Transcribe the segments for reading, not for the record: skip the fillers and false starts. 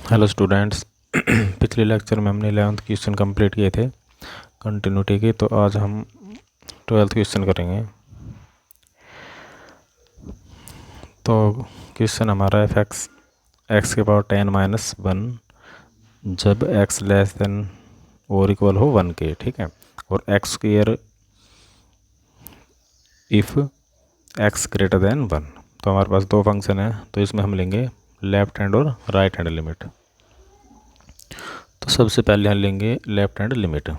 Hello students. पिछले lecture में हमने 11th क्वेश्चन कंप्लीट किए थे कंटिन्यूटी के, तो आज हम 12th क्वेश्चन करेंगे। तो क्वेश्चन हमारा है एक्स के पावर 10-1 जब x लेस देन और इक्वल हो 1 के, ठीक है। और x square if x greater than 1। तो हमारे पास दो फंक्शन है, तो इसमें हम लेंगे लेफ्ट हैंड और राइट हैंड लिमिट। तो सबसे पहले हम लेंगे लेफ्ट हैंड लिमिट।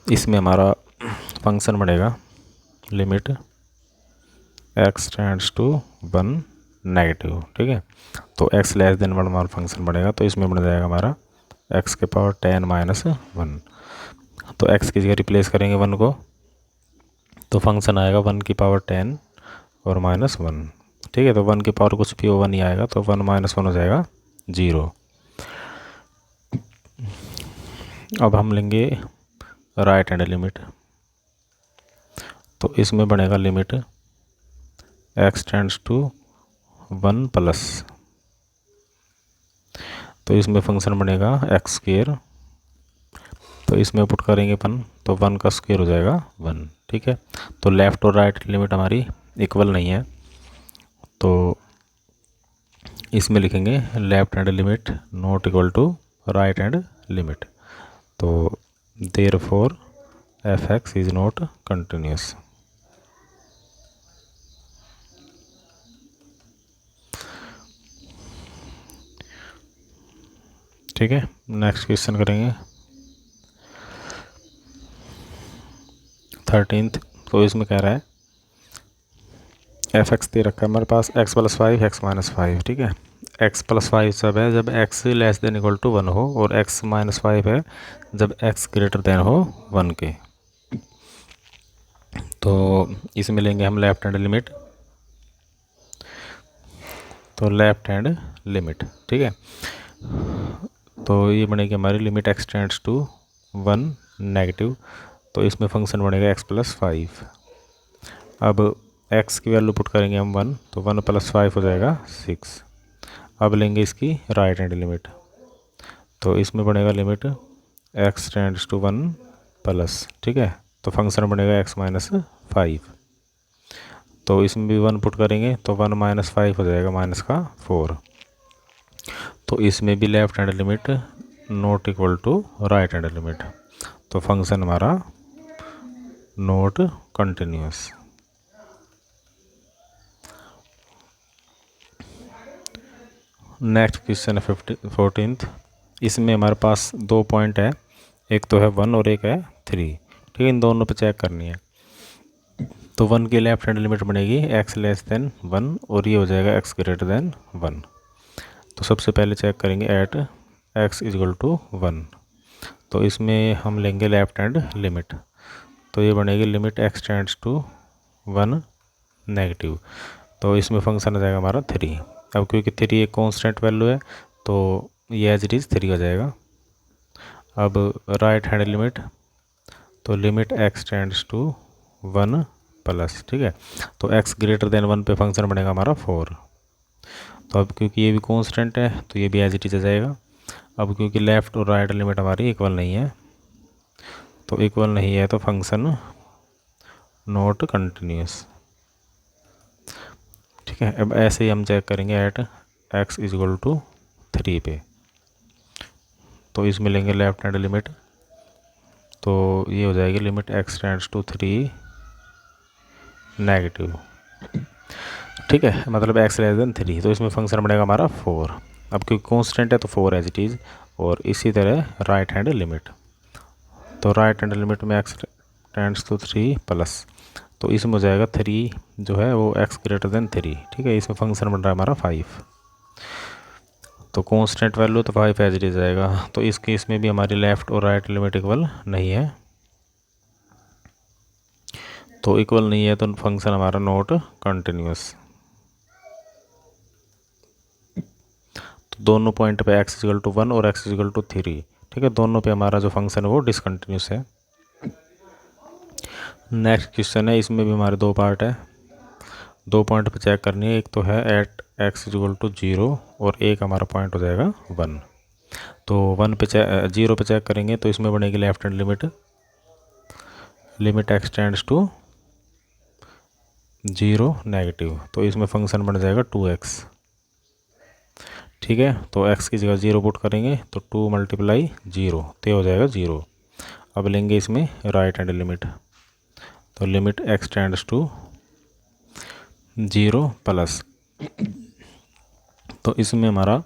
इसमें हमारा फंक्शन बनेगा limit x tends to 1 negative, ठीक है। तो x लेस देन 1 हमारा फंक्शन बनेगा, तो इसमें बन जाएगा हमारा x के पावर 10-1। तो x की जगह रिप्लेस करेंगे 1 को, तो फंक्शन आएगा 1 की पावर 10 और -1, ठीक है। तो 1 की पावर कुछ भी 1 ही आएगा, तो 1 - 1 हो जाएगा 0। अब हम लेंगे राइट हैंड लिमिट। तो इसमें बनेगा limit x tends to 1 plus, तो इसमें फंक्शन बनेगा एक्स स्क्वायर। तो इसमें पुट करेंगे 1, तो 1 का स्क्वायर हो जाएगा 1, ठीक है। तो लेफ़्ट और राइट लिमिट हमारी इक्वल नहीं है, तो इसमें लिखेंगे left hand limit not equal to right hand limit. तो therefore F X is not continuous. ठीक है, नेक्स्ट क्वेश्चन करेंगे 13th। तो इसमें कह रहा है एफ एक्स दे रखा है हमारे पास x + 5 x - 5, ठीक है। x + 5 सब है जब x less than equal to 1 हो, और x - 5 है जब x ग्रेटर देन हो 1 के। तो इसमें लेंगे हम लेफ्ट हैंड लिमिट। तो लेफ्ट हैंड लिमिट, ठीक है। तो ये बनेगी हमारी limit x tends to 1 negative. तो इसमें फंक्शन बनेगा x + 5। अब x की वैल्यू पुट करेंगे हम 1, तो 1 + 5 हो जाएगा 6। अब लेंगे इसकी राइट हैंड लिमिट। तो इसमें बनेगा limit x tends to 1 plus, ठीक है। तो फंक्शन बनेगा x - 5। तो इसमें भी 1 पुट करेंगे, तो 1 - 5 हो जाएगा -4। तो इसमें भी left hand limit not equal to right hand limit. तो फंक्शन हमारा नॉट कंटिन्यूस। नेक्स्ट क्वेश्चन है 14th। इसमें हमारे पास दो पॉइंट है, एक तो है 1 और एक है 3, ठीक है। इन दोनों पे चेक करनी है। तो 1 की लेफ्ट हैंड लिमिट बनेगी x लेस देन 1, और ये हो जाएगा x ग्रेटर देन 1। तो सबसे पहले चेक करेंगे एट x = 1। तो इसमें हम लेंगे लेफ्ट हैंड लिमिट। तो ये बनेगी limit x tends to 1 negative. तो इसमें फंक्शन आ जाएगा हमारा 3। अब क्योंकि 3 एक कांस्टेंट वैल्यू है, तो ये एज इट इज़ 3 हो जाएगा। अब राइट हैंड लिमिट, तो limit x tends to 1 plus, ठीक है। तो x ग्रेटर देन 1 पे फंक्शन बनेगा हमारा 4। तो अब क्योंकि ये भी कांस्टेंट है, तो ये भी एज इट इज़ आ जाएगा। अब क्योंकि लेफ़्ट और राइट लिमिट हमारी इक्वल नहीं है, तो इक्वल नहीं है तो फंक्शन नॉट कंटिन्यूस, ठीक है। अब ऐसे ही हम चेक करेंगे एट x = 3 पे। तो इसमें लेंगे लेफ्ट हैंड लिमिट। तो ये हो जाएगी limit x tends to 3 negative, ठीक है। मतलब x लेस देन 3। तो इसमें फंक्शन बनेगा हमारा 4। अब क्योंकि कांस्टेंट है तो 4 एज इट इज़। और इसी तरह राइट हैंड लिमिट। तो राइट हैंड लिमिट में x टेंड्स टू 3 प्लस, तो इसमें हो जाएगा 3 जो है वो x ग्रेटर देन 3, ठीक है। इसमें फंक्शन बन रहा है हमारा 5। तो कांस्टेंट वैल्यू तो 5 एज इट इज़ जाएगा। तो इस केस में भी हमारी लेफ़्ट और राइट लिमिट इक्वल नहीं है। तो इक्वल नहीं है तो फंक्शन हमारा नॉट कंटिन्यूस। तो दोनों पॉइंट पे x = 1 और x = 3, ठीक है। दोनों पे हमारा जो फंक्शन है वो डिसकंटिन्यूस है। नेक्स्ट क्वेश्चन है, इसमें भी हमारे दो पार्ट है, दो पॉइंट पे चेक करनी है। एक तो है एट एक्स इक्वल टू 0 और एक हमारा पॉइंट हो जाएगा 1। तो 1 पे 0 पे चेक करेंगे तो इसमें बनेगी left hand limit x tends to 0 negative, तो इसमें फंक्शन बन जाएगा 2x। ठीक है, तो x की जगह 0 पुट करेंगे तो 2 × 0 तो हो जाएगा 0। अब लेंगे इसमें राइट हैंड लिमिट, तो limit x tends to 0 plus, तो इसमें हमारा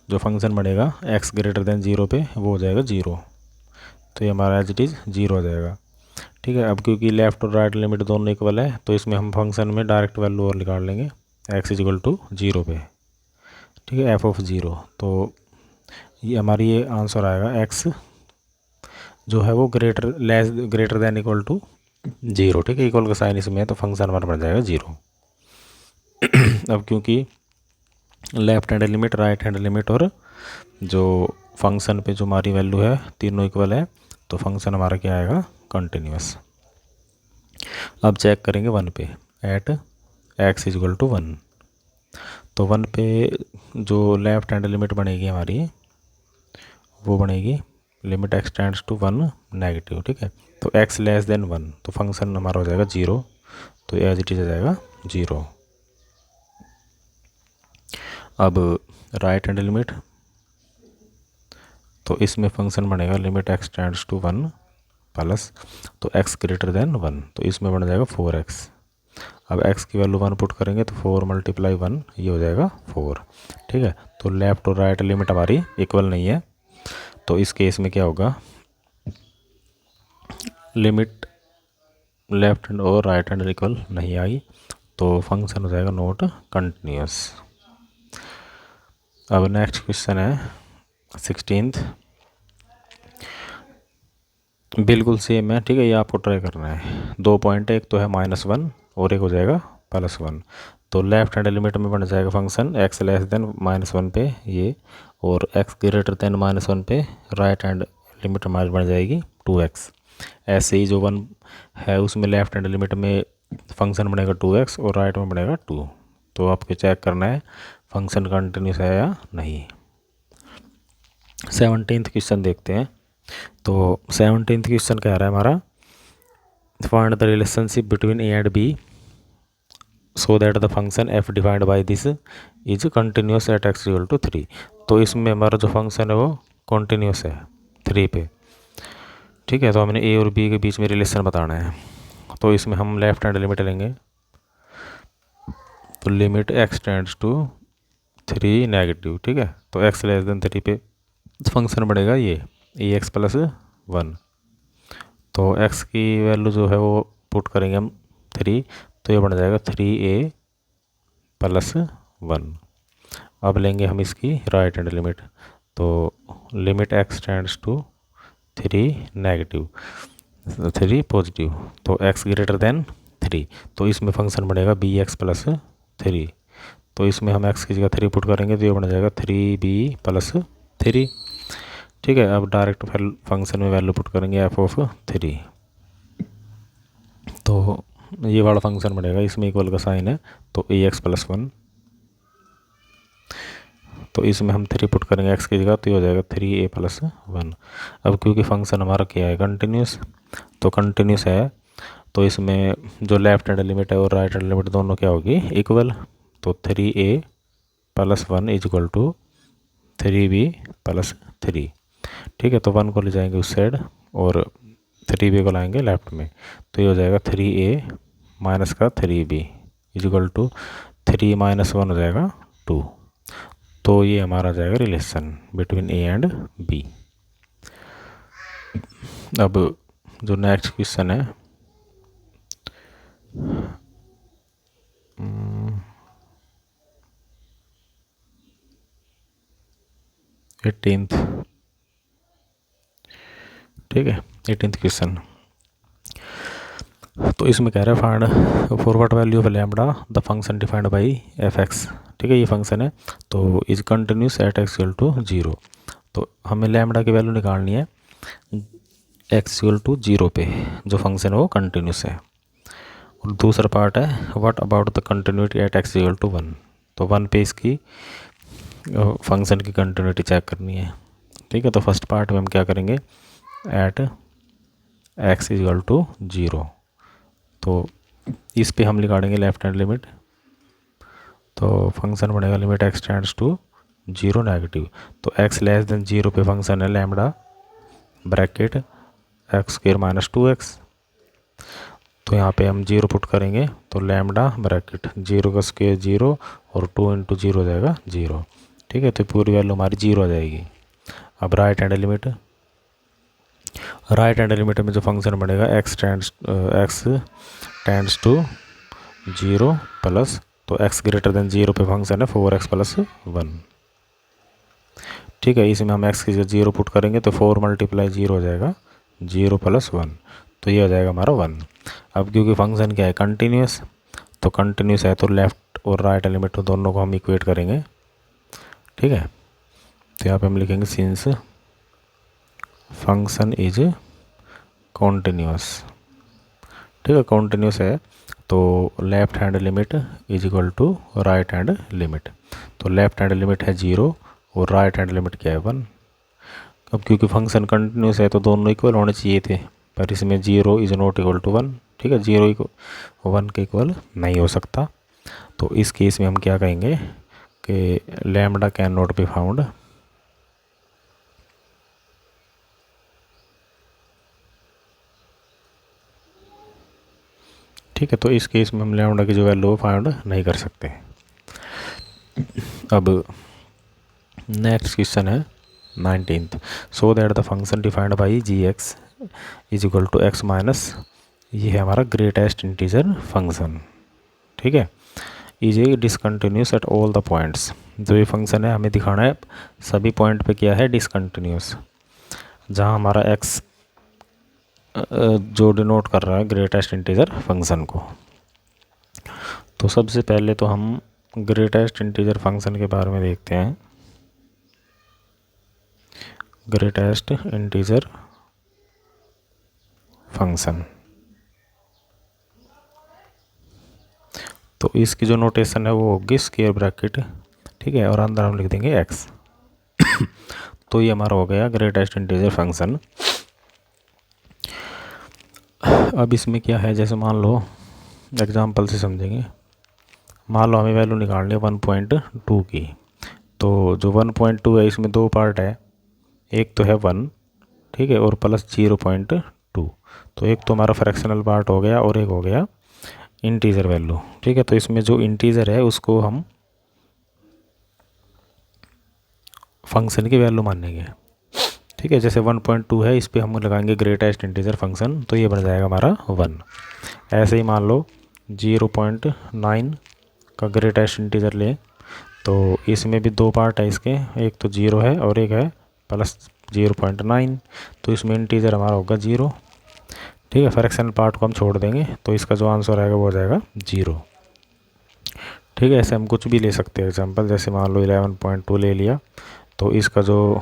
जो फंक्शन बढ़ेगा x ग्रेटर देन 0 पे वो हो जाएगा 0, तो ये हमारा एज इट इज़ 0 हो जाएगा। ठीक है, अब क्योंकि लेफ़्ट और राइट लिमिट दोनों इक्वल है तो इसमें हम फंक्शन में डायरेक्ट वैल्यू और निकाल लेंगे x इक्वल टू 0 पे। ठीक है, f(0), तो ये हमारी ये आंसर आएगा x जो है वो ग्रेटर देन इक्वल टू 0। ठीक है, इक्वल का साइन इसमें है तो फंक्शन हमारा बन जाएगा 0। अब क्योंकि left hand limit, right hand limit और जो फंक्शन पे जो हमारी वैल्यू है तीनों इक्वल है तो फंक्शन हमारा क्या आएगा, कंटिन्यूस। अब चेक करेंगे 1 पे एट x इक्वल टू 1, तो 1 पे जो लेफ्ट हैंड लिमिट बनेगी हमारी वो बनेगी limit x tends to 1 negative. ठीक है, तो x लेस देन 1 तो फंक्शन हमारा हो जाएगा 0, तो एज इट इज हो जाएगा 0। अब राइट हैंड लिमिट, तो इसमें फंक्शन बनेगा limit x tends to 1 plus, तो x ग्रेटर देन 1 तो इसमें बन जाएगा 4x। अब x की वैल्यू 1 पुट करेंगे तो 4 × 1 ये हो जाएगा 4। ठीक है, तो लेफ़्ट और राइट लिमिट हमारी इक्वल नहीं है तो इस केस में क्या होगा, लिमिट लेफ्ट हैंड और राइट हैंड इक्वल नहीं आई तो फंक्शन हो जाएगा नॉट कंटिन्यूस। अब नेक्स्ट क्वेश्चन है 16th, बिल्कुल सेम है। ठीक है, ये आपको ट्राई करना है। 2 पॉइंट है, एक तो है -1 और एक हो जाएगा +1, तो लेफ्ट हैंड लिमिट में बन जाएगा फंक्शन x लेस देन -1 पे ये, और x ग्रेटर देन -1 पे राइट हैंड लिमिट हमारी बन जाएगी 2x। ऐसे ही जो 1 है उसमें लेफ्ट हैंड लिमिट में फंक्शन बनेगा 2x और राइट में बनेगा 2, तो आपको चेक करना है फंक्शन कंटिन्यूस है या नहीं। 17th क्वेश्चन देखते हैं। तो 17th क्वेश्चन कह रहा है हमारा, find the relationship between a and b so that the function f defined by this is continuous at x equal to 3। तो इसमें हमारा जो फंक्शन है वो कंटिन्यूस है 3 पे। ठीक है, तो हमने a और b के बीच में रिलेशन बताना है, तो इसमें हम लेफ्ट हैंड लिमिट लेंगे, तो limit x tends to 3 negative. ठीक है, तो x लेस देन 3 पे फंक्शन बढ़ेगा ये ax + 1, तो x की वैल्यू जो है वो पुट करेंगे हम 3, तो ये बन जाएगा 3a + 1। अब लेंगे हम इसकी राइट हैंड लिमिट, तो limit x tends to 3 negative 3 positive, तो x ग्रेटर देन 3 तो इसमें फंक्शन बनेगा bx + 3, तो इसमें हम x की जगह 3 पुट करेंगे तो ये बन जाएगा 3b + 3। ठीक है, अब डायरेक्ट फंक्शन में वैल्यू पुट करेंगे f(3), तो ये वाला फंक्शन बनेगा, इसमें इक्वल का साइन है तो ax + 1, तो इसमें हम 3 पुट करेंगे x की जगह तो ये हो जाएगा 3a + 1। अब क्योंकि फंक्शन हमारा क्या है, कंटिन्यूस, तो कंटिन्यूस है तो इसमें जो लेफ्ट हैंड लिमिट है और राइट हैंड लिमिट दोनों क्या होगी, इक्वल, तो 3a + 1 इक्वल टू 3b + 3। ठीक है, तो 1 को ले जाएंगे उस साइड और 3b को लाएंगे लेफ्ट में, तो ये हो जाएगा 3a - 3b इक्वल टू 3 - 1 हो जाएगा 2, तो ये हमारा जाएगा relation between a and b। अब जो नेक्स्ट क्वेश्चन है 18th। ठीक है, 18th क्वेश्चन, तो इसमें कह रहा है find for what value of lambda the function defined by f(x)। ठीक है, ये फंक्शन है तो is continuous at x equal to 0, तो हमें लैम्बडा की वैल्यू निकालनी है x इक्वल टू 0 पे जो फंक्शन है वो कंटिन्यूस है। और दूसरा पार्ट है what about the continuity at x equal to 1, तो 1 पे इसकी फंक्शन की कंटिन्यूटी चेक करनी है। ठीक है, तो फर्स्ट पार्ट में हम क्या करेंगे, एट x इक्वल टू 0, तो इस पे हम निकालेंगे लेफ्ट हैंड लिमिट। तो फंक्शन बनेगा limit x tends to 0 negative, तो x लेस देन 0 पे फंक्शन है lambda bracket x square minus 2x। तो यहाँ पे हम 0 पुट करेंगे तो लैम्बडा ब्रैकेट 0 का स्क्वायर 0 और 2 इंटू 0 हो जाएगा 0। ठीक है, तो पूरी वैल्यू हमारी 0 आ जाएगी। अब right hand limit, right hand limit में जो फंक्शन बनेगा x टेंड्स टू 0 प्लस, तो x ग्रेटर देन 0 पे फंक्शन है 4x प्लस 1। ठीक है, इसमें हम x की जगह 0 पुट करेंगे तो 4 मल्टीप्लाई 0 हो जाएगा 0 प्लस 1, तो ये हो जाएगा हमारा 1। अब क्योंकि फंक्शन क्या है, कंटिन्यूस, तो कंटिन्यूस है तो लेफ़्ट और राइट एलिमेंट दोनों को हम इक्वेट करेंगे। ठीक है, तो यहाँ पे हम लिखेंगे सिंस फंक्शन इज कॉन्टिन्यूस। ठीक है, कॉन्टिन्यूस है तो left hand limit is equal to right hand limit. तो लेफ्ट हैंड लिमिट है 0 और राइट हैंड लिमिट क्या है 1। अब क्योंकि फंक्शन कंटिन्यूस है तो दोनों इक्वल होने चाहिए थे, पर इसमें 0 इज नॉट इक्वल टू 1। ठीक है, 0 1 के इक्वल नहीं हो सकता। तो इस केस में हम क्या कहेंगे कि lambda can not be found. ठीक है, तो इस केस में हम लैम्बडा की जो वैल्यू फाइंड नहीं कर सकते। अब नेक्स्ट क्वेश्चन है 19th, so that the function defined by g(x) is equal to x minus, ये है हमारा ग्रेटेस्ट इंटीजर फंक्शन। ठीक है, is a discontinuous at all the points. जो ये फंक्शन है हमें दिखाना है सभी पॉइंट पे क्या है, डिसकंटिन्यूस। जहाँ हमारा x जो डिनोट कर रहा है ग्रेटेस्ट इंटीजर फंक्शन को। तो सबसे पहले तो हम ग्रेटेस्ट इंटीजर फंक्शन के बारे में देखते हैं। ग्रेटेस्ट इंटीजर फंक्शन, तो इसकी जो नोटेशन है वो होगी स्क्वायर ब्रैकेट। ठीक है, और अंदर हम लिख देंगे x। तो ये हमारा हो गया ग्रेटेस्ट इंटीजर फंक्शन। अब इसमें क्या है, जैसे मान लो एग्जांपल से समझेंगे, मान लो हमें वैल्यू निकालनी है 1.2 की। तो जो 1.2 है इसमें दो पार्ट है, एक तो है 1, ठीक है, और प्लस 0.2। तो एक तो हमारा फ्रैक्शनल पार्ट हो गया और एक हो गया इंटीजर वैल्यू। ठीक है, तो इसमें जो इंटीजर है उसको हम फंक्शन की वैल्यू मानेंगे। ठीक है, जैसे 1.2 है, इस पर हम लगाएंगे ग्रेटेस्ट इंटीजर फंक्शन, तो ये बन जाएगा हमारा 1। ऐसे ही मान लो 0.9 का ग्रेटेस्ट इंटीजर लें, तो इसमें भी दो पार्ट है इसके, एक तो 0 है और एक है प्लस 0.9। तो इसमें इंटीजर हमारा होगा 0। ठीक है, फ्रैक्शनल पार्ट को हम छोड़ देंगे, तो इसका जो आंसर आएगा वो हो जाएगा 0। ठीक है, ऐसे हम कुछ भी ले सकते हैं एग्जांपल, जैसे मान लो 11.2 ले लिया, तो इसका जो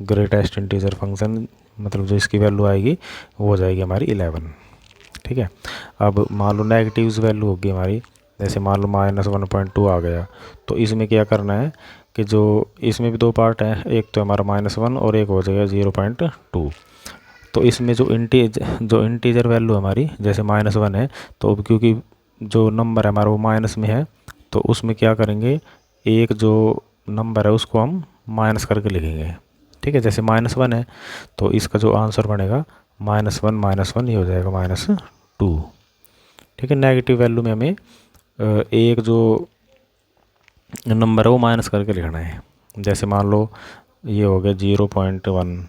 ग्रेटेस्ट इंटीजर फंक्शन मतलब जो इसकी वैल्यू आएगी वो हो जाएगी हमारी 11। ठीक है, अब मान लो नेगेटिव्स वैल्यू होगी हमारी, जैसे मान लो -1.2 आ गया, तो इसमें क्या करना है कि जो इसमें भी दो पार्ट है, एक तो हमारा -1 और एक हो जाएगा 0.2। तो इसमें जो इंटीजर वैल्यू हमारी जैसे -1 है, तो क्योंकि जो नंबर है हमारा वो माइनस में है, तो उसमें क्या करेंगे, एक जो नंबर है उसको हम माइनस करके लिखेंगे। ठीक है, जैसे -1 है तो इसका जो आंसर बनेगा -1 ये हो जाएगा -2। ठीक है, नेगेटिव वैल्यू में हमें एक जो नंबर है वो माइनस करके लिखना है। जैसे मान लो ये हो गया 0.1।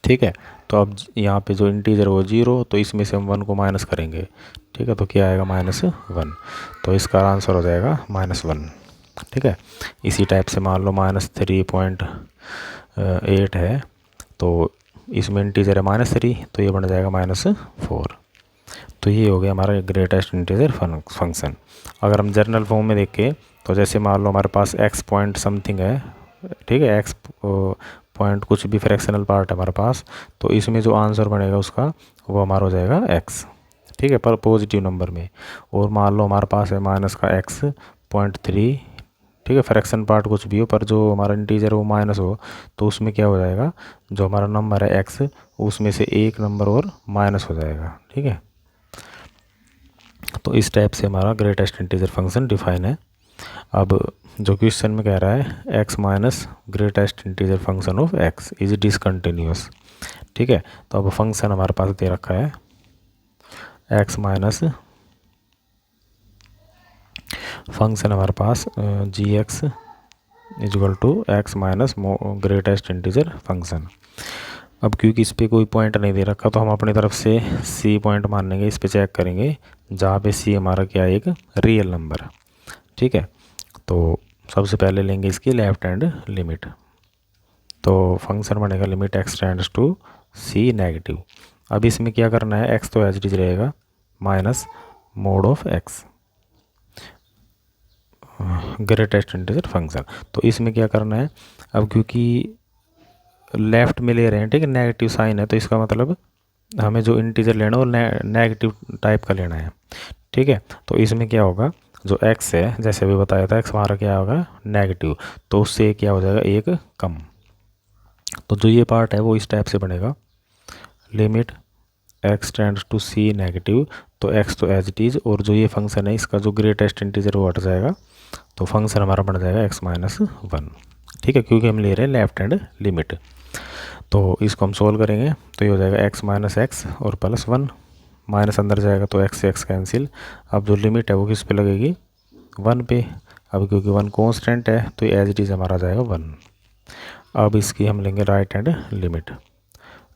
ठीक है, तो अब यहाँ पे जो इंटीजर वो 0, तो इसमें से हम 1 को माइनस करेंगे। ठीक है, तो क्या आएगा -1, तो इसका आंसर हो जाएगा -1। ठीक है, इसी टाइप से मान लो -3.8 है, तो इसमें इंटीजर है -3, तो ये बन जाएगा -4। तो ये हो गया हमारा ग्रेटेस्ट इंटीजर फंक्शन। अगर हम जर्नल फॉर्म में देखें तो जैसे मान लो हमारे पास x पॉइंट समथिंग है, ठीक है, x पॉइंट कुछ भी फ्रैक्शनल पार्ट है हमारे पास, तो इसमें जो आंसर बनेगा उसका वो हमारा हो जाएगा x। ठीक है, पर पॉजिटिव नंबर में। और मान लो हमारे पास है -x 0.3, ठीक है। फ्रैक्शन पार्ट कुछ भी हो, पर जो हमारा इंटीजर वो माइनस हो, तो उसमें क्या हो जाएगा, जो हमारा नंबर है x, उसमें से एक नंबर और माइनस हो जाएगा, ठीक है। तो इस टाइप से हमारा ग्रेटेस्ट इंटीजर फंक्शन डिफाइन है। अब जो क्वेश्चन में कह रहा है x minus greatest integer function of x is discontinuous, ठीक है। तो अब फंक्शन हमारे पास दे रखा है x माइनस, फंक्शन हमारे पास G X equal to X minus greatest integer function. अब क्योंकि इस पर कोई पॉइंट नहीं दे रखा, तो हम अपनी तरफ से सी पॉइंट मान लेंगे, इस पे चेक करेंगे जहाँ पे सी हमारा क्या है, एक रियल नंबर, ठीक है। तो सबसे पहले लेंगे इसकी लेफ्ट हैंड लिमिट, तो फंक्शन बनेगा limit x tends to c negative. अब इसमें क्या करना है, एक्स तो एज इट इज रहेगा minus mod of x greatest integer function. तो इसमें क्या करना है, अब क्योंकि लेफ्ट में ले रहे हैं, ठीक है, नेगेटिव साइन है, तो इसका मतलब हमें जो इंटीजर लेना है वो नेगेटिव टाइप का लेना है, ठीक है। तो इसमें क्या होगा, जो x है जैसे अभी बताया था, x हमारा क्या होगा नेगेटिव, तो उससे क्या हो जाएगा एक कम। तो जो ये पार्ट है वो इस टाइप से बनेगा, limit x tends to c negative, तो x तो एज इट इज़, और जो ये फंक्शन है इसका जो ग्रेटेस्ट इंटीजर वो हट जाएगा, तो फंक्शन हमारा बन जाएगा x माइनस 1, ठीक है, क्योंकि हम ले रहे हैं लेफ्ट हैंड लिमिट। तो इसको हम सोल्व करेंगे, तो ये हो जाएगा x माइनस एक्स और प्लस 1, माइनस अंदर जाएगा तो x से x कैंसिल। अब जो लिमिट है वो किस पे लगेगी, 1 पे। अब क्योंकि 1 कॉन्स्टेंट है, तो ये एज इट इज़ हमारा जाएगा 1। अब इसकी हम लेंगे राइट हैंड लिमिट,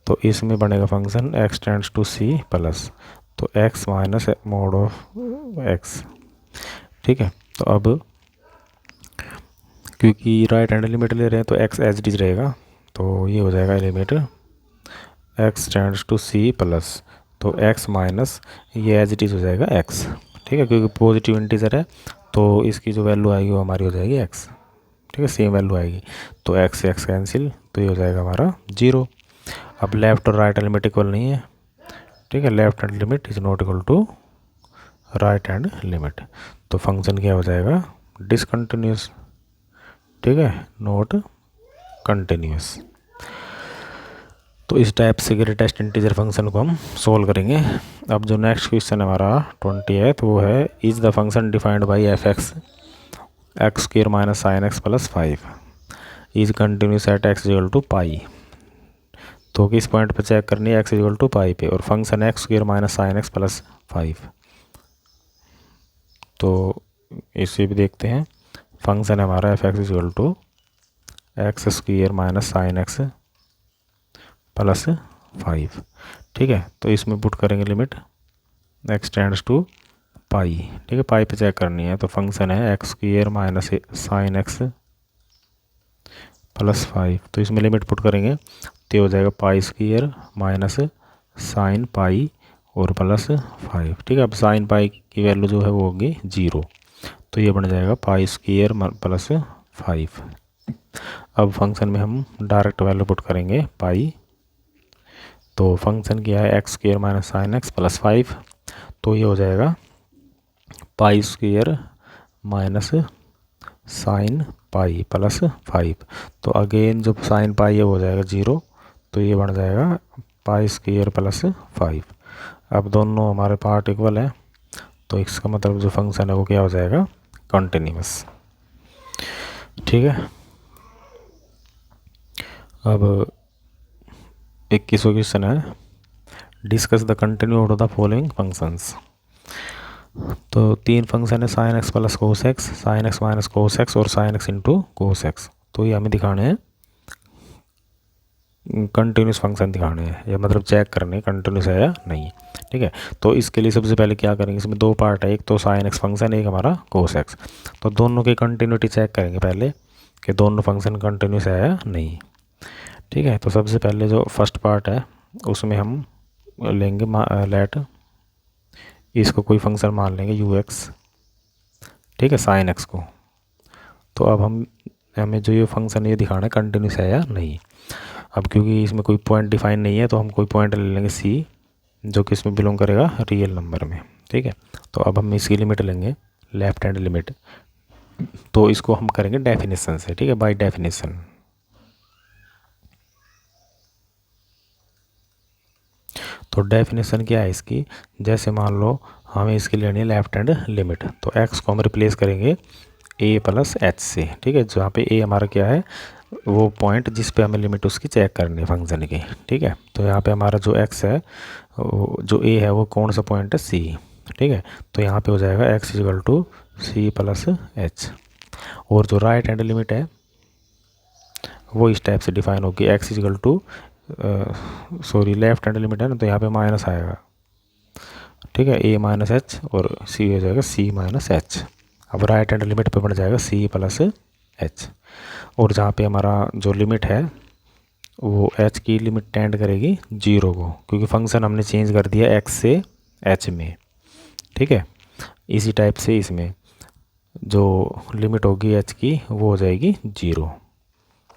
तो इसमें बनेगा function x tends to c plus, तो x minus mod of x, ठीक है। तो अब क्योंकि राइट हैंड लिमिट ले रहे हैं, तो x एज इट इज रहेगा, तो ये हो जाएगा limit x tends to c plus, तो x माइनस ये एज इट इज हो जाएगा x, ठीक है, क्योंकि पॉजिटिव इंटीजर है, तो इसकी जो वैल्यू आएगी वो हमारी हो जाएगी x, ठीक है, सेम वैल्यू आएगी। तो x से x कैंसिल, तो ये हो जाएगा हमारा 0। अब लेफ्ट और राइट लिमिट इक्वल नहीं है, ठीक है, left hand limit is not equal to right hand limit, तो फंक्शन क्या हो जाएगा डिसकंटिन्यूस, ठीक है, नॉट कंटिन्यूस। तो इस टाइप से ग्रेटेस्ट इंटीजर फंक्शन को हम सोल्व करेंगे। अब जो नेक्स्ट क्वेश्चन हमारा 20 है, तो वो है is the function defined by F X X square minus sine x plus 5 is continuous at X equal to pi. तो किस पॉइंट पे चेक करनी है, एक्स इक्वल टू पाई पे, और function x square minus sine x plus 5। तो इसे भी देखते हैं, फंक्शन है हमारा f x equal to x square minus sine x plus 5, ठीक है। तो इसमें पुट करेंगे limit x tends to pi, ठीक है, पाई पे चेक करनी है, तो फंक्शन है X square minus sine x plus 5, तो इसमें लिमिट पुट करेंगे, तो हो जाएगा पाई स्क्र माइनस साइन पाई और प्लस 5, ठीक है। अब साइन पाई की वैल्यू जो है वो होगी 0, तो ये बन जाएगा पाई स्क्र प्लस 5। अब फंक्शन में हम डायरेक्ट वैल्यू पुट करेंगे पाई, तो फंक्शन क्या है X square minus sine x plus 5, तो ये हो जाएगा pi square minus sine pi plus 5। तो अगेन जो साइन पाई है वो हो जाएगा 0, तो ये बन जाएगा पाई स्क्र प्लस 5। अब दोनों हमारे पार्ट इक्वल है, तो इसका मतलब जो फंक्शन है वो क्या हो जाएगा कंटिन्यूअस, ठीक है। अब 21वां क्वेश्चन है discuss the continue of the following functions. तो 3 फंक्शन है sine x plus cos X, sine X minus cos X और sine X into cos X. तो ये हमें दिखाने हैं कंटिन्यूस फंक्शन दिखाने हैं, या मतलब चेक करने कंटिन्यूस है या नहीं, ठीक है। तो इसके लिए सबसे पहले क्या करेंगे, इसमें 2 पार्ट है, एक तो साइन एक्स फंक्शन, एक हमारा कोस एक्स। तो दोनों की कंटिन्यूटी चेक करेंगे पहले कि दोनों फंक्शन कंटिन्यूस है या नहीं, ठीक है। तो सबसे पहले जो फर्स्ट पार्ट है उसमें हम लेंगे लेट इसको कोई फंक्शन मान लेंगे यू एक्स, ठीक है, साइन एक्स को। तो अब हमें जो ये फंक्शन ये दिखाना है कंटिन्यूस है या नहीं। अब क्योंकि इसमें कोई पॉइंट डिफाइन नहीं है, तो हम कोई पॉइंट ले लेंगे सी, जो कि इसमें बिलोंग करेगा रियल नंबर में, ठीक है। तो अब हम इसकी लिमिट लेंगे लेफ्ट हैंड लिमिट तो इसको हम करेंगे डेफिनेशन से, ठीक है, बाय डेफिनेशन। तो डेफिनेशन क्या है इसकी, जैसे मान लो हमें इसकी लेनी है लेफ्ट हैंड लिमिट, तो x को हम रिप्लेस करेंगे a प्लस एच से, ठीक है, जहाँ पे a हमारा क्या है, वो पॉइंट जिस पे हमें लिमिट उसकी चेक करनी है फंक्शन की, ठीक है। तो यहाँ पे हमारा जो x है, जो a है वो कौन सा पॉइंट है, c, ठीक है। तो यहाँ पे हो जाएगा x equal to c plus h. और जो राइट हैंड लिमिट है वो इस टाइप से डिफाइन होगी, x equal to sorry left hand limit है ना, तो यहाँ पे माइनस आएगा, ठीक है, a माइनस एच और c हो जाएगा c माइनस एच। अब राइट हैंड लिमिट पे बन जाएगा c प्लस एच। और जहाँ पे हमारा जो लिमिट है वो h की लिमिट टेंड करेगी 0 को, क्योंकि फंक्शन हमने चेंज कर दिया x से h में, ठीक है। इसी टाइप से इसमें जो लिमिट होगी h की वो हो जाएगी 0,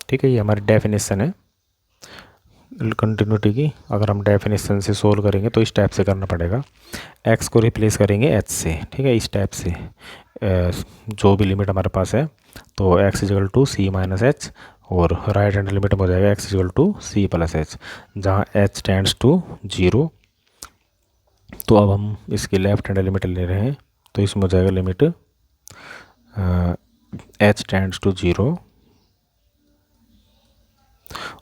ठीक है। ये हमारी डेफिनेशन है कंटिन्यूटी की। अगर हम डेफिनेशन से सोल्व करेंगे तो इस टाइप से करना पड़ेगा, x को रिप्लेस करेंगे h से, ठीक है, इस टाइप से जो भी लिमिट हमारे पास है, तो x equal to c minus h, और राइट हैंड लिमिट में हो जाएगा x equal to c plus h, जहाँ h टेंड्स टू 0। तो अब हम इसकी लेफ्ट हैंड लिमिट ले रहे हैं, तो इसमें हो जाएगा लिमिट h टेंड्स टू 0,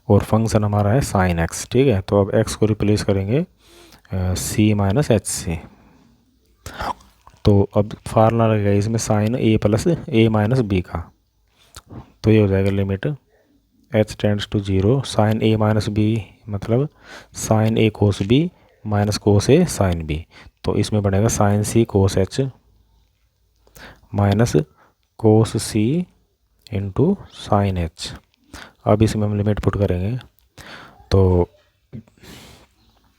और फंक्शन हमारा है साइन x, ठीक है। तो अब x को रिप्लेस करेंगे c माइनस एच से। तो अब फार्मूला लगेगा इसमें sine a plus a minus b का, तो ये हो जाएगा लिमिट h tends to 0 sine a minus b, मतलब sine a cos b minus cos a sine b। तो इसमें बनेगा sine c cos h minus cos c into sine h। अब इसमें हम लिमिट पुट करेंगे तो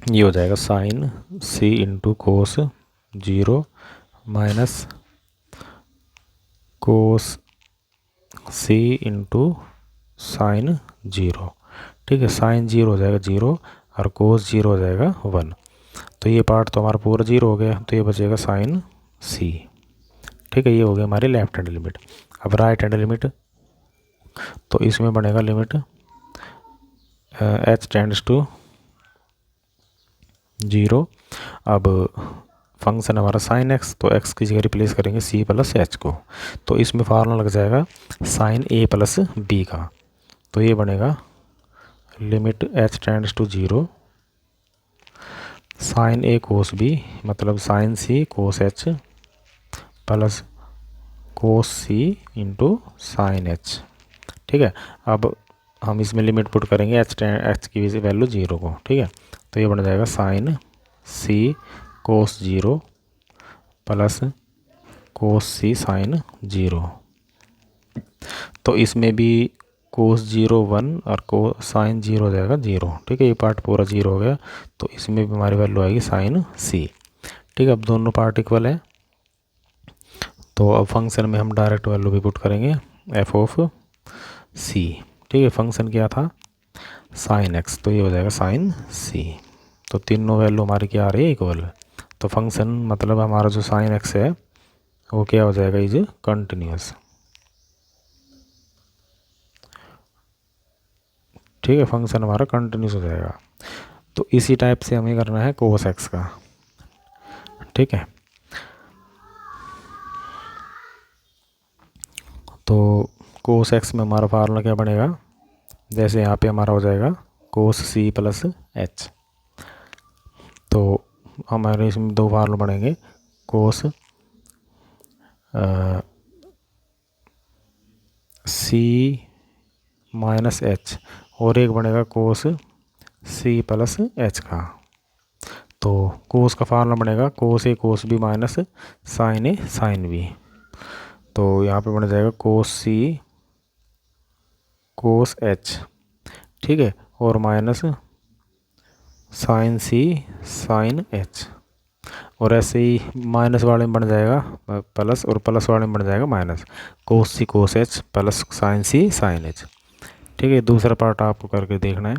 ये हो जाएगा sine c into cos 0 minus cos c into sine 0, ठीक है। साइन 0 हो जाएगा 0 और कोस 0 हो जाएगा 1। तो ये पार्ट तो हमारा पूरा 0 हो गया, तो ये बचेगा साइन c, ठीक है। ये हो गया हमारी लेफ्ट हैंड लिमिट। अब राइट हैंड लिमिट, तो इसमें बनेगा लिमिट h टेंड्स टू 0। अब फंक्शन हमारा साइन x, तो x की जगह रिप्लेस करेंगे c प्लस एच को, तो इसमें फार्मूला लग जाएगा साइन a प्लस b का। तो ये बनेगा limit h tends to 0 sine a cos b, मतलब sine c cos h plus cos c into sine h, ठीक है। अब हम इसमें लिमिट पुट करेंगे h की वैल्यू 0 को, ठीक है। तो ये बन जाएगा sine c cos 0 plus cos c sine 0। तो इसमें भी कोस 0 1 और को साइन 0 हो जाएगा 0, ठीक है। ये पार्ट पूरा 0 हो गया, तो इसमें भी हमारी वैल्यू आएगी साइन c, ठीक है। अब दोनों पार्ट इक्वल है, तो अब फंक्शन में हम डायरेक्ट वैल्यू भी पुट करेंगे f ऑफ c, ठीक है। फंक्शन क्या था, साइन x, तो ये हो जाएगा साइन c। तो तीनों वैल्यू हमारी क्या आ रही है, इक्वल। तो फंक्शन मतलब हमारा जो साइन x है वो क्या हो जाएगा, इज कंटिन्यूस, ठीक है। फंक्शन हमारा कंटिन्यूस हो जाएगा। तो इसी टाइप से हमें करना है कोस x का, ठीक है। तो कोस x में हमारा फार्मूला क्या बनेगा, जैसे यहाँ पे हमारा हो जाएगा कोस c प्लस एच, तो हमारे इसमें दो फार्मूला बनेंगे, कोस c माइनस एच, और एक बनेगा कोस c प्लस एच का। तो कोस का फार्मूला बनेगा cos a cos b minus sine a sine b। तो यहाँ पे बन जाएगा कोस c कोस h, ठीक है, और minus sine c sine h। और ऐसे ही माइनस वाले में बन जाएगा प्लस, और प्लस वाले में बन जाएगा minus, cos c cos h plus sine c sine h, ठीक है। दूसरा पार्ट आपको करके देखना है।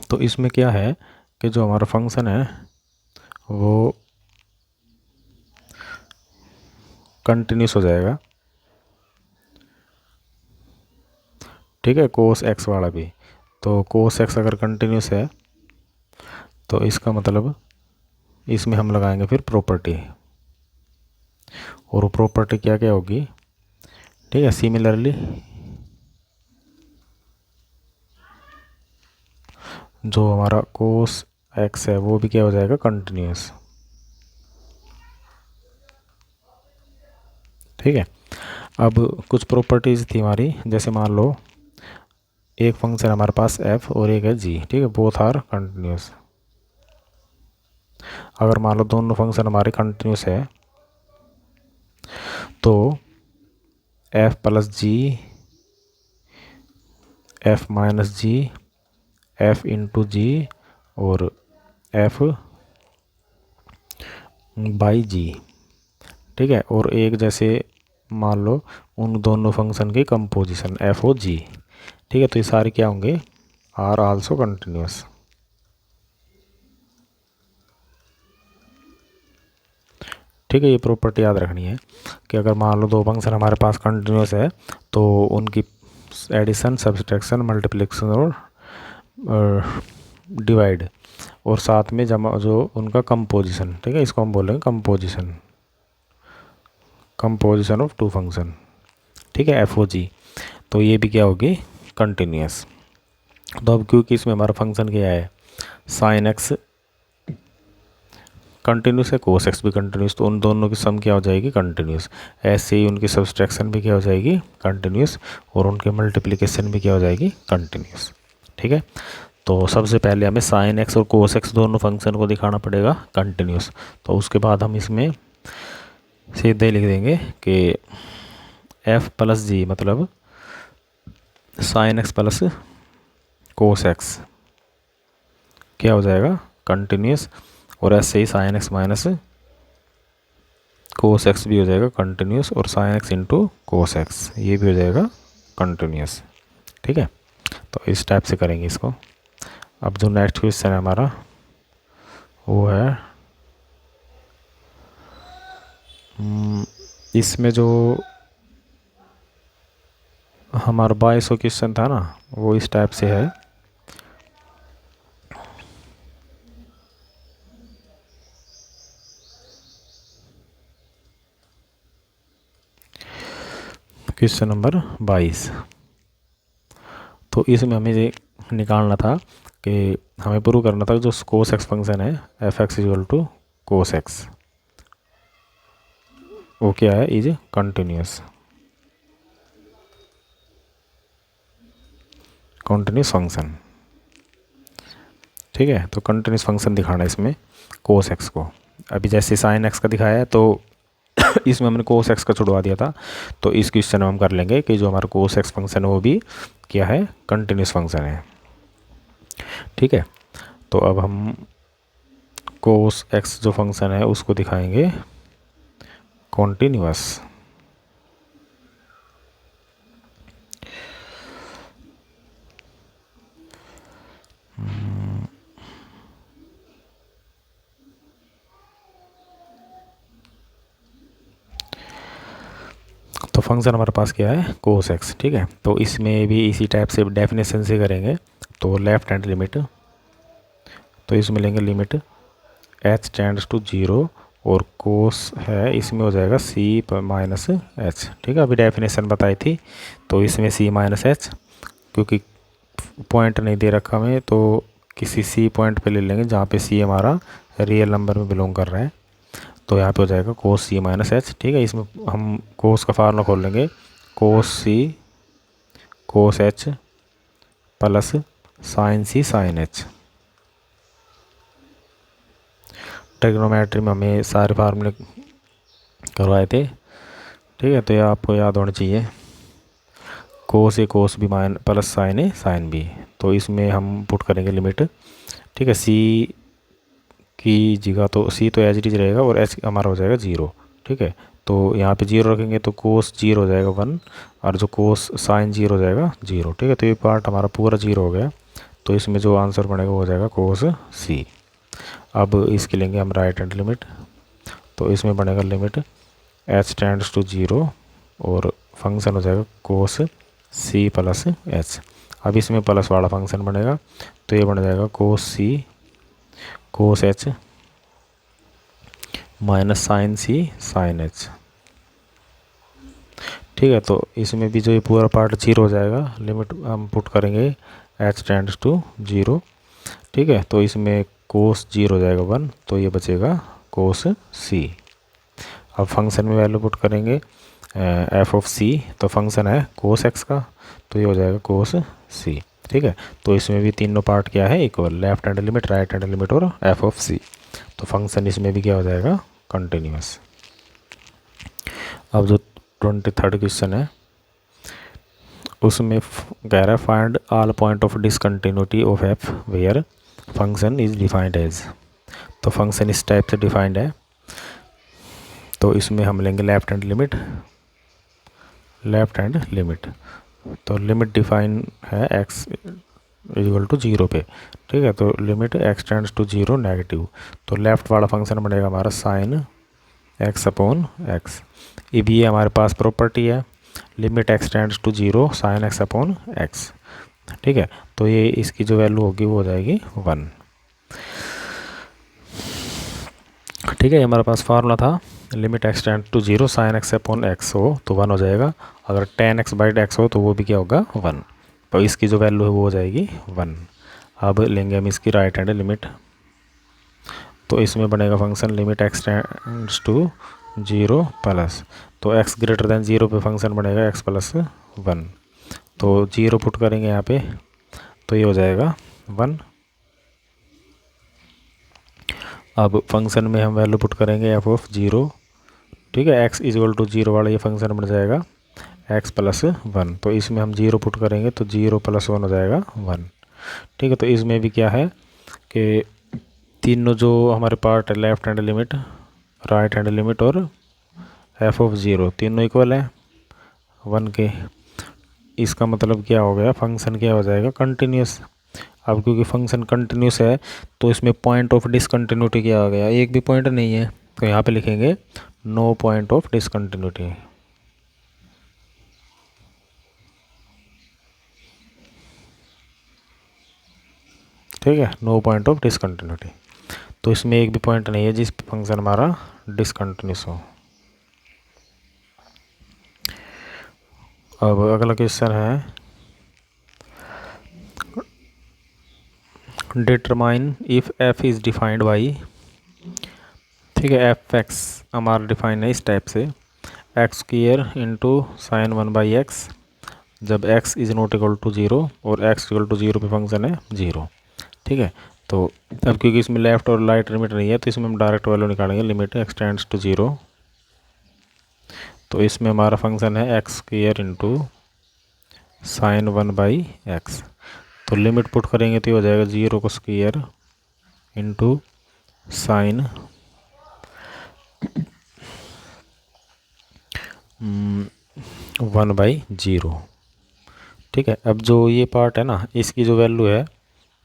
तो इसमें क्या है कि जो हमारा फंक्शन है वो कंटिन्यूस हो जाएगा, ठीक है, कोस एक्स वाला भी। तो कोस एक्स अगर कंटिन्यूस है तो इसका मतलब इसमें हम लगाएंगे फिर प्रॉपर्टी, और प्रॉपर्टी क्या क्या होगी, ठीक है। सिमिलरली जो हमारा कोस एक्स है वो भी क्या हो जाएगा, कंटिन्यूस, ठीक है। अब कुछ प्रॉपर्टीज़ थी हमारी, जैसे मान लो एक फंक्शन हमारे पास f और एक है g, ठीक है, बोथ आर कंटिन्यूस। अगर मान लो दोनों फंक्शन हमारे कंटिन्यूस है तो f प्लस जी, f माइनस जी, f इंटू जी और f बाई जी, ठीक है। और एक जैसे मान लो उन दोनों फंक्शन की कंपोजिशन f और g, ठीक है। तो ये सारे क्या होंगे, आर आल्सो कंटिन्यूस, ठीक है। ये प्रॉपर्टी याद रखनी है कि अगर मान लो दो फंक्शन हमारे पास कंटिन्यूस है तो उनकी एडिशन, सब्सट्रैक्शन, मल्टीप्लिकेशन और डिवाइड और साथ में जमा जो उनका कंपोजिशन, ठीक है, इसको हम बोलेंगे composition, composition of two function, ठीक है, एफ ओ जी। तो ये भी क्या होगी, कंटिन्यूस। तो अब क्योंकि इसमें हमारा फंक्शन क्या है, साइन एक्स कंटिन्यूस है, कोस एक्स भी कंटिन्यूस, तो उन दोनों की सम क्या हो जाएगी, कंटिन्यूस। ऐसे ही उनकी सब्सट्रैक्शन भी क्या हो जाएगी, कंटिन्यूस, और उनके मल्टीप्लिकेशन भी क्या हो जाएगी, कंटिन्यूस, ठीक है। तो सबसे पहले हमें साइन एक्स और कोस एक्स दोनों फंक्शन को दिखाना पड़ेगा कंटिन्यूस। तो उसके बाद हम इसमें सीधे लिख देंगे कि एफ प्लस जी मतलब sine x plus cos X क्या हो जाएगा, कंटिन्यूस। और ऐसे ही sine X minus cos X भी हो जाएगा कंटिन्यूस, और sine X into cos X ये भी हो जाएगा कंटिन्यूस, ठीक है। तो इस टाइप से करेंगे इसको। अब जो नेक्स्ट क्वेश्चन है हमारा वो है इसमें जो हमारा 2200 क्वेश्चन था ना वो इस टाइप से है। क्वेश्चन नंबर 22, तो इसमें हमें ये निकालना था कि हमें प्रूव करना था जो कोस एक्स फंक्शन है f x equal to cos x वो क्या है, इज कंटिन्यूस, कंटिन्यूस फंक्शन, ठीक है। तो कंटिन्यूस फंक्शन दिखाना है इसमें कोस एक्स को। अभी जैसे साइन एक्स का दिखाया है तो इसमें हमने कोस एक्स का छुड़वा दिया था, तो इस क्वेश्चन में हम कर लेंगे कि जो हमारा कोस एक्स फंक्शन है वो भी क्या है, कंटिन्यूस फंक्शन है, ठीक है। तो अब हम कोस एक्स जो फंक्शन है उसको दिखाएंगे कॉन्टिन्यूअस। तो फंक्शन हमारे पास क्या है, कोस एक्स, ठीक है। तो इसमें भी इसी टाइप से डेफिनेशन से करेंगे। तो लेफ्ट हैंड लिमिट, तो इसमें लेंगे लिमिट एच टेंड्स टू 0 और कोस है इसमें हो जाएगा सी माइनस एच, ठीक है। अभी डेफिनेशन बताई थी तो इसमें सी माइनस एच, क्योंकि पॉइंट नहीं दे रखा हमें तो किसी सी पॉइंट पे ले लेंगे जहाँ पे सी हमारा रियल नंबर में बिलोंग कर रहा है। तो यहाँ पे हो जाएगा कोस सी माइनस एच, ठीक है। इसमें हम कोस का फार्मूला खोल लेंगे, कोस सी कोस एच प्लस साइन सी साइन एच। ट्रिग्नोमेट्री में हमें सारे फार्मूले करवाए थे, ठीक है। तो ये आपको याद होना चाहिए, cos A cos B minus plus sine A sine B. तो इसमें हम पुट करेंगे लिमिट, ठीक है। सी की जगह तो सी तो एच डी रहेगा और एच हमारा हो जाएगा 0, ठीक है। तो यहाँ पे 0 रखेंगे तो कोस 0 हो जाएगा 1 और जो कोस साइन 0 हो जाएगा 0, ठीक है। तो ये पार्ट हमारा पूरा 0 हो गया। तो इसमें जो आंसर बनेगा वो हो जाएगा कोस सी। अब इसके लेंगे हम राइट हैंड लिमिट, तो इसमें बनेगा लिमिट एच टेंड्स टू 0 और फंक्शन हो जाएगा कोस सी प्लस एच। अब इसमें प्लस वाला फंक्शन बनेगा तो ये बन जाएगा कोस सी कोस एच माइनस साइन सी साइन एच। ठीक है, तो इसमें भी जो ये पूरा पार्ट 0 हो जाएगा, लिमिट हम पुट करेंगे एच टेंड्स टू 0। ठीक है, तो इसमें कोस 0 हो जाएगा 1, तो ये बचेगा कोस सी। अब फंक्शन में वैल्यू पुट करेंगे एफ ऑफ सी, तो फंक्शन है कोस एक्स का, तो ये हो जाएगा कोस सी। ठीक है, तो इसमें भी तीनों पार्ट क्या है equal, left hand limit, right hand limit और एफ ऑफ सी। तो फंक्शन इसमें भी क्या हो जाएगा कंटिन्यूस। अब जो 23rd क्वेश्चन है उसमें कह रहा है find all point of discontinuity of f where function is defined as. तो फंक्शन इस टाइप से डिफाइंड है, तो इसमें हम लेंगे लेफ्ट हैंड लिमिट। तो लिमिट डिफाइन है x इक्वल टू 0 पे। ठीक है, तो limit x tends to 0 negative, तो लेफ्ट वाला फंक्शन बनेगा हमारा साइन x अपॉन x। ये हमारे पास प्रॉपर्टी है, limit x tends to 0 sine x upon x। ठीक है, तो ये इसकी जो वैल्यू होगी वो हो जाएगी 1। ठीक है, ये हमारे पास फार्मूला था, limit x tends to 0 sine x upon x हो तो 1 हो जाएगा, अगर tan x बाई x हो तो वो भी क्या होगा 1। तो इसकी जो वैल्यू है वो हो जाएगी 1। अब लेंगे हम इसकी राइट हैंड लिमिट, तो इसमें बनेगा function limit x tends to 0 plus, तो x ग्रेटर देन 0 पे फंक्शन बनेगा x प्लस 1, तो 0 पुट करेंगे यहाँ पे तो ये हो जाएगा 1। अब फंक्शन में हम वैल्यू पुट करेंगे एफ ऑफ 0। ठीक है, x इक्वल टू 0 वाला ये फंक्शन बन जाएगा x प्लस 1, तो इसमें हम 0 पुट करेंगे तो 0 प्लस 1 हो जाएगा 1। ठीक है, तो इसमें भी क्या है कि तीनों जो हमारे पार्ट है left hand limit, right hand limit और एफ ऑफ 0 तीनों इक्वल है 1 के। इसका मतलब क्या हो गया, फंक्शन क्या हो जाएगा कंटिन्यूस। अब क्योंकि फंक्शन कंटिन्यूस है तो इसमें पॉइंट ऑफ डिसकंटिन्यूटी क्या आ गया, एक भी पॉइंट नहीं है, तो यहाँ पे लिखेंगे नो पॉइंट ऑफ डिसकंटिन्यूटी। ठीक है, नो पॉइंट ऑफ डिसकंटिन्यूटी, तो इसमें एक भी पॉइंट नहीं है जिस फंक्शन हमारा डिसकंटिन्यूस हो। अब अगला क्वेश्चन है determine if F is defined by. ठीक है, एफ एक्स हमारा डिफाइन है इस टाइप से, x square into sine 1 by x, जब x is not equal to 0 और x इक्वल टू 0 पे फंक्शन है 0। ठीक है, तो अब क्योंकि इसमें लेफ्ट और राइट लिमिट नहीं है तो इसमें हम डायरेक्ट वैल्यू निकालेंगे, लिमिट x टेंड्स टू 0, तो इसमें हमारा फंक्शन है x square into sine 1 by x, तो लिमिट पुट करेंगे तो ये हो जाएगा 0 को स्क्वायर इंटू साइन 1 बाई 0। ठीक है, अब जो ये पार्ट है ना इसकी जो वैल्यू है,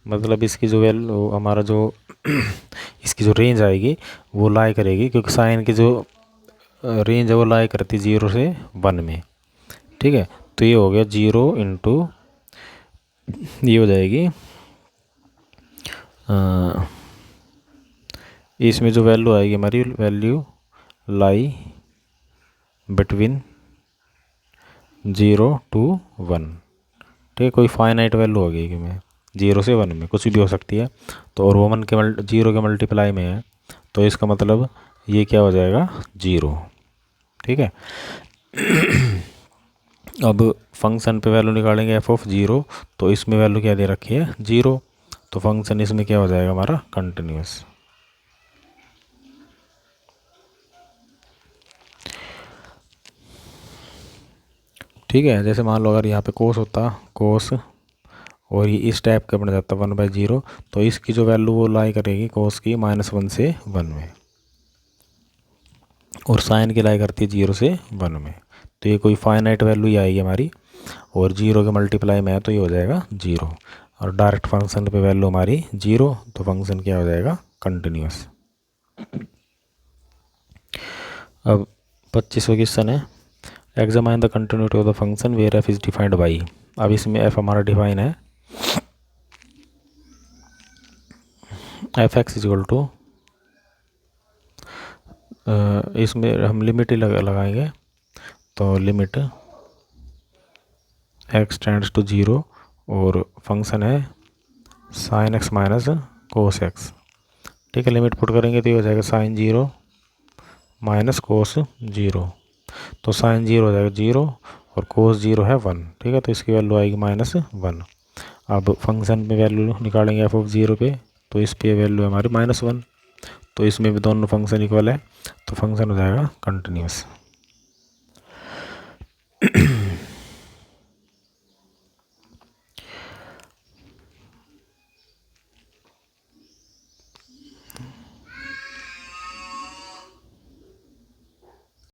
मतलब इसकी जो वैल्यू हमारा जो इसकी जो रेंज आएगी वो लाई करेगी, क्योंकि साइन की जो रेंज है वो लाई करती 0 से 1 में। ठीक है, तो ये हो गया 0 इंटू ये हो जाएगी इसमें जो वैल्यू आएगी हमारी वैल्यू लाई बिटवीन 0 to 1। ठीक है, कोई फाइनाइट वैल्यू होगी कि मैं 0 से 1 में कुछ भी हो सकती है, तो और वो 1 के 0 के मल्टीप्लाई में है, तो इसका मतलब ये क्या हो जाएगा 0। ठीक है, अब फंक्शन पे वैल्यू निकालेंगे एफ ऑफ 0, तो इसमें वैल्यू क्या दे रखी है 0, तो फंक्शन इसमें क्या हो जाएगा हमारा कंटिन्यूस। ठीक है, जैसे मान लो अगर यहाँ पे कोस होता कोस और ये इस टाइप का बन जाता 1 बाई 0, तो इसकी जो वैल्यू वो लाई करेगी कोस की -1 से 1 में, और साइन की लाई करती है 0 से 1 में, तो ये कोई फाइनाइट वैल्यू ही आएगी हमारी, और 0 के मल्टीप्लाई में है तो ये हो जाएगा 0, और डायरेक्ट फंक्शन पे वैल्यू हमारी 0, तो फंक्शन क्या हो जाएगा कंटिन्यूस। अब 25वां क्वेश्चन है, examine the continuity of the function where f is defined by. अब इसमें एफ हमारा डिफाइन है, f x is equal to, इसमें हम लिमिट ही लगाएंगे, तो लिमिट एक्स टेंड्स टू 0 और फंक्शन है sine X minus cos x. ठीक है, लिमिट पुट करेंगे तो ये हो जाएगा साइन 0 माइनस कोस 0, तो साइन 0 हो जाएगा 0 और कोस 0 है 1। ठीक है, तो इसकी वैल्यू आएगी -1। अब फंक्शन में वैल्यू निकालेंगे एफ ऑफ 0 पे, तो इस पे वैल्यू है हमारी -1, तो इसमें भी दोनों फंक्शन इक्वल है, तो फंक्शन हो जाएगा कंटिन्यूस।